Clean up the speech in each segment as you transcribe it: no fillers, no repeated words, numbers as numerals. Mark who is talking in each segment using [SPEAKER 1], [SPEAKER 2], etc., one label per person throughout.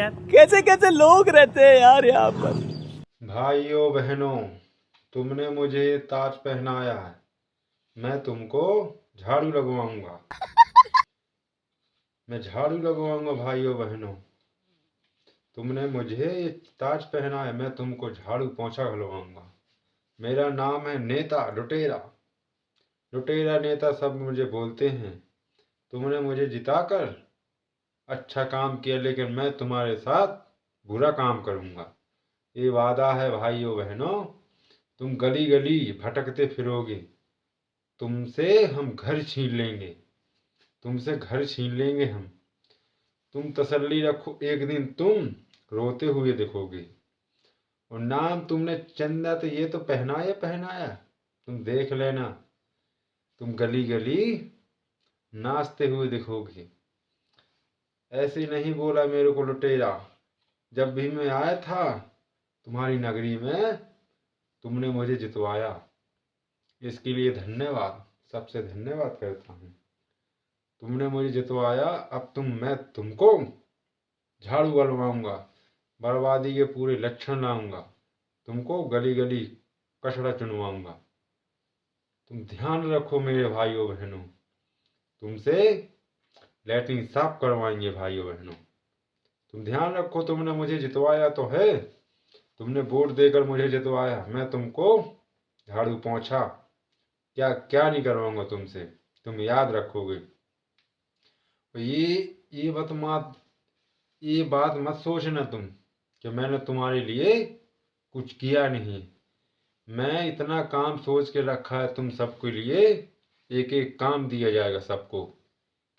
[SPEAKER 1] यार, कैसे कैसे लोग रहते हैं यार यहाँ पर।
[SPEAKER 2] भाइयों बहनों, तुमने मुझे ताज पहनाया है, मैं तुमको झाड़ू लगवाऊंगा। मैं झाड़ू लगवाऊंगा भाइयों बहनों। तुमने मुझे ये ताज पहनाया है, मैं तुमको झाड़ू पोंछा घलवाऊंगा। मेरा नाम है नेता लुटेरा। लुटेरा नेता सब मुझे बोलते हैं। तुमने मुझे जिताकर अच्छा काम किया, लेकिन मैं तुम्हारे साथ बुरा काम करूंगा। ये वादा है भाइयों बहनों। तुम गली गली भटकते फिरोगे, तुमसे हम घर छीन लेंगे। तुमसे घर छीन लेंगे हम। तुम तसल्ली रखो, एक दिन तुम रोते हुए दिखोगे। और नाम तुमने चंदा तो ये तो पहनाया पहनाया, तुम देख लेना। तुम गली गली नाचते हुए दिखोगे। ऐसे नहीं बोला मेरे को लुटेरा। जब भी मैं आया था तुम्हारी नगरी में, तुमने मुझे जितवाया। इसके लिए धन्यवाद, सबसे धन्यवाद करता हूँ। तुमने मुझे जितवाया। अब मैं तुमको झाड़ू गलवाऊंगा, बर्बादी के पूरे लक्षण लाऊंगा, तुमको गली गली कचड़ा चुनवाऊंगा। तुम ध्यान रखो मेरे भाइयों बहनों, तुमसे लैट्रिन साफ करवाएंगे भाइयों बहनों। तुम ध्यान रखो, तुमने मुझे जितवाया तो है, तुमने वोट देकर मुझे जितवाया। मैं तुमको झाड़ू पोंछा क्या क्या नहीं करवाऊंगा तुमसे, तुम याद रखोगे। ये ये बात मत सोचना तुम कि मैंने तुम्हारे लिए कुछ किया नहीं। मैं इतना काम सोच के रखा है तुम सबके लिए। एक एक काम दिया जाएगा सबको।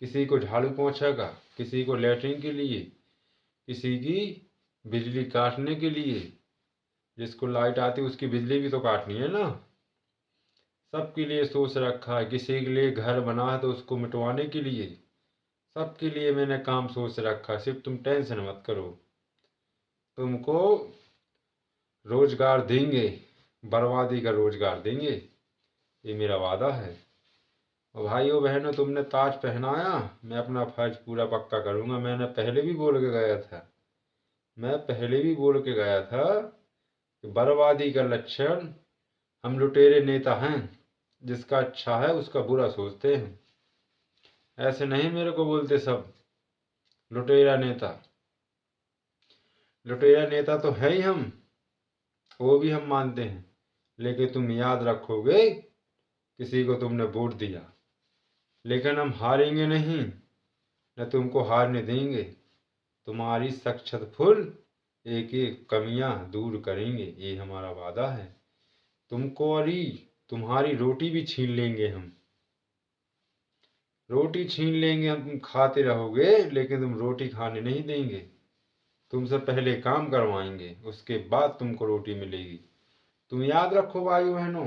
[SPEAKER 2] किसी को झाड़ू पोंछा का, किसी को लेटरिन के लिए, किसी की बिजली काटने के लिए। जिसको लाइट आती है उसकी बिजली भी तो काटनी है ना। सबके लिए सोच रखा है। किसी के लिए घर बना है तो उसको मिटवाने के लिए। सबके लिए मैंने काम सोच रखा है, सिर्फ तुम टेंशन मत करो। तुमको रोजगार देंगे, बर्बादी का रोजगार देंगे, ये मेरा वादा है। और भाइयों बहनों, तुमने ताज पहनाया, मैं अपना फर्ज पूरा पक्का करूंगा। मैंने पहले भी बोल के गया था, मैं पहले भी बोल के गया था कि बर्बादी का लक्षण हम लुटेरे नेता हैं। जिसका अच्छा है उसका बुरा सोचते हैं। ऐसे नहीं मेरे को बोलते सब लुटेरा नेता। लुटेरा नेता तो है ही हम, वो भी हम मानते हैं। लेकिन तुम याद रखोगे, किसी को तुमने वोट दिया, लेकिन हम हारेंगे नहीं, न तुमको हारने देंगे। तुम्हारी शख्सियत फुल एक एक कमियां दूर करेंगे, ये हमारा वादा है। तुमको और तुम्हारी रोटी भी छीन लेंगे हम। रोटी छीन लेंगे हम, तुम खाते रहोगे लेकिन तुम रोटी खाने नहीं देंगे। तुमसे पहले काम करवाएंगे, उसके बाद तुमको रोटी मिलेगी। तुम याद रखो भाई बहनों,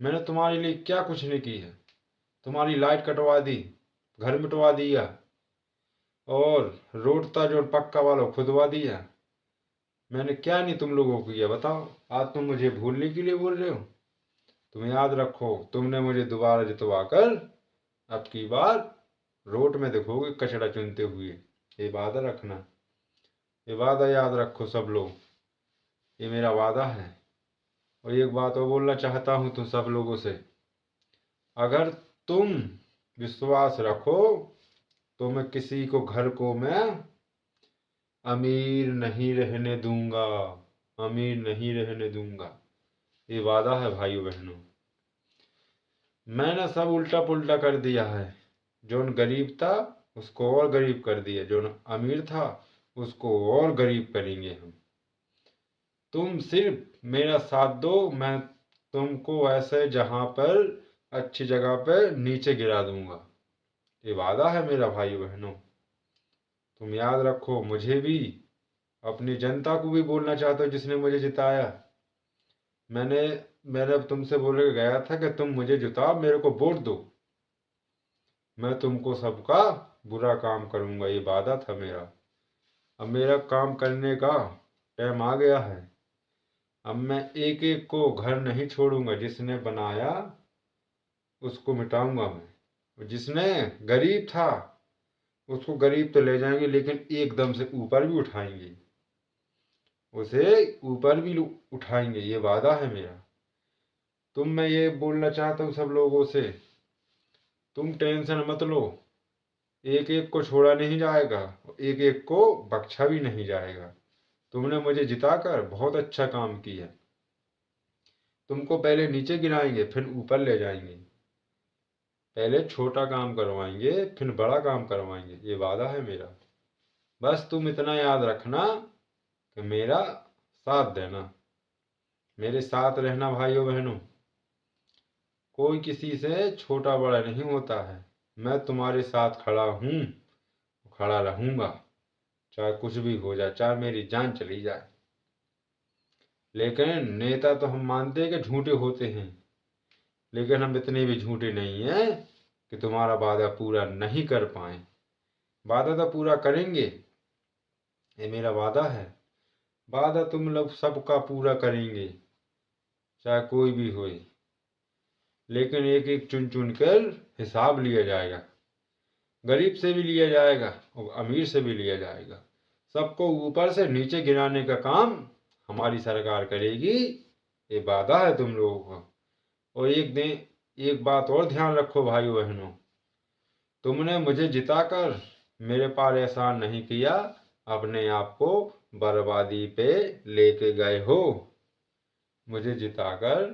[SPEAKER 2] मैंने तुम्हारे लिए क्या कुछ नहीं की है। तुम्हारी लाइट कटवा दी, घर मिटवा दिया, और रोड था जो पक्का वाला खुदवा दिया। मैंने क्या नहीं तुम लोगों को किया बताओ। आज तुम मुझे भूलने के लिए बोल रहे हो। तुम याद रखो, तुमने मुझे दोबारा जितवा कर अब की बार रोड में देखोगे कचरा चुनते हुए। ये वादा रखना, ये वादा याद रखो सब लोग, ये मेरा वादा है। और एक बात और बोलना चाहता हूँ तुम सब लोगों से, अगर तुम विश्वास रखो तो मैं किसी को घर को मैं अमीर नहीं रहने दूंगा। अमीर नहीं रहने दूंगा, ये वादा है भाइयों बहनों। मैंने सब उल्टा पुल्टा कर दिया है। जो गरीब था उसको और गरीब कर दिया, जो अमीर था उसको और गरीब करेंगे हम। तुम सिर्फ मेरा साथ दो, मैं तुमको ऐसे जहां पर अच्छी जगह पर नीचे गिरा दूंगा। ये वादा है मेरा भाइयों बहनों। तुम याद रखो, मुझे भी अपनी जनता को भी बोलना चाहता हूँ जिसने मुझे जिताया। मैंने मैंने तुमसे बोल के गया था कि तुम मुझे जिताओ, मेरे को वोट दो, मैं तुमको सबका बुरा काम करूंगा। ये वादा था मेरा। अब मेरा काम करने का टाइम आ गया है। अब मैं एक एक को घर नहीं छोड़ूंगा। जिसने बनाया उसको मिटाऊंगा मैं। जिसने गरीब था उसको गरीब तो ले जाएंगे लेकिन एकदम से ऊपर भी उठाएंगे, उसे ऊपर भी उठाएंगे, ये वादा है मेरा। मैं ये बोलना चाहता हूँ सब लोगों से, तुम टेंशन मत लो, एक एक को छोड़ा नहीं जाएगा, एक एक को बख्शा भी नहीं जाएगा। तुमने मुझे जिताकर बहुत अच्छा काम किया। तुमको पहले नीचे गिराएंगे फिर ऊपर ले जाएंगे, पहले छोटा काम करवाएंगे फिर बड़ा काम करवाएंगे, ये वादा है मेरा। बस तुम इतना याद रखना कि मेरा साथ देना, मेरे साथ रहना भाइयों बहनों। कोई किसी से छोटा बड़ा नहीं होता है। मैं तुम्हारे साथ खड़ा हूँ, खड़ा रहूँगा, चाहे कुछ भी हो जाए, चाहे मेरी जान चली जाए। लेकिन नेता तो हम मानते हैं कि झूठे होते हैं, लेकिन हम इतने भी झूठे नहीं हैं कि तुम्हारा वादा पूरा नहीं कर पाए। वादा तो पूरा करेंगे, ये मेरा वादा है। वादा तुम लोग सबका पूरा करेंगे, चाहे कोई भी होए, लेकिन एक एक चुन चुन कर हिसाब लिया जाएगा। गरीब से भी लिया जाएगा और अमीर से भी लिया जाएगा। सबको ऊपर से नीचे गिराने का काम हमारी सरकार करेगी, ये वादा है तुम लोगों का। और एक बात और ध्यान रखो भाइयों बहनों, तुमने मुझे जिताकर मेरे पार एहसान नहीं किया, अपने आप को बर्बादी पे लेके गए हो। मुझे जिताकर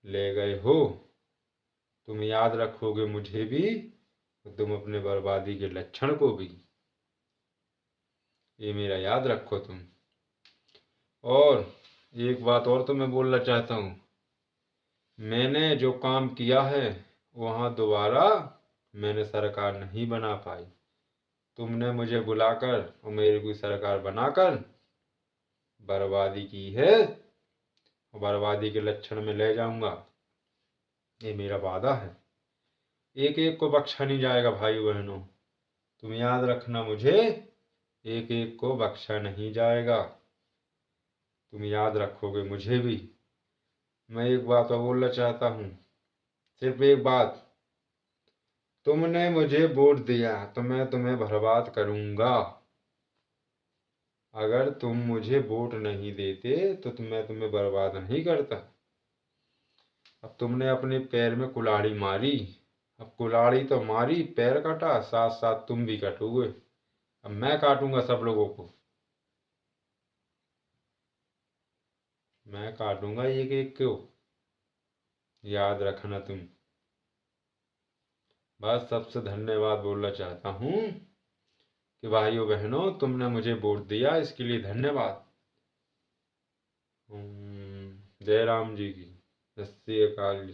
[SPEAKER 2] ले गए हो, तुम याद रखोगे मुझे भी, तुम अपने बर्बादी के लक्षण को भी, ये मेरा याद रखो तुम। और एक बात और तो मैं बोलना चाहता हूँ, मैंने जो काम किया है वहाँ दोबारा मैंने सरकार नहीं बना पाई। तुमने मुझे बुलाकर और मेरी कोई सरकार बनाकर बर्बादी की है, और बर्बादी के लक्षण में ले जाऊंगा, ये मेरा वादा है। एक एक को बख्शा नहीं जाएगा भाई बहनों, तुम याद रखना मुझे, एक एक को बख्शा नहीं जाएगा, तुम याद रखोगे मुझे भी। मैं एक बात और बोलना चाहता हूँ, सिर्फ एक बात, तुमने मुझे वोट दिया तो मैं तुम्हें बर्बाद करूंगा। अगर तुम मुझे वोट नहीं देते तो मैं तुम्हें बर्बाद नहीं करता। अब तुमने अपने पैर में कुल्हाड़ी मारी, अब कुल्हाड़ी तो मारी, पैर कटा, साथ साथ तुम भी कटोगे। अब मैं काटूंगा सब लोगों को, मैं काटूंगा एक एक को, याद रखना तुम। बस सबसे धन्यवाद बोलना चाहता हूँ कि भाइयों बहनों, तुमने मुझे वोट दिया, इसके लिए धन्यवाद। जय राम जी की, सत श्री अकाल जी।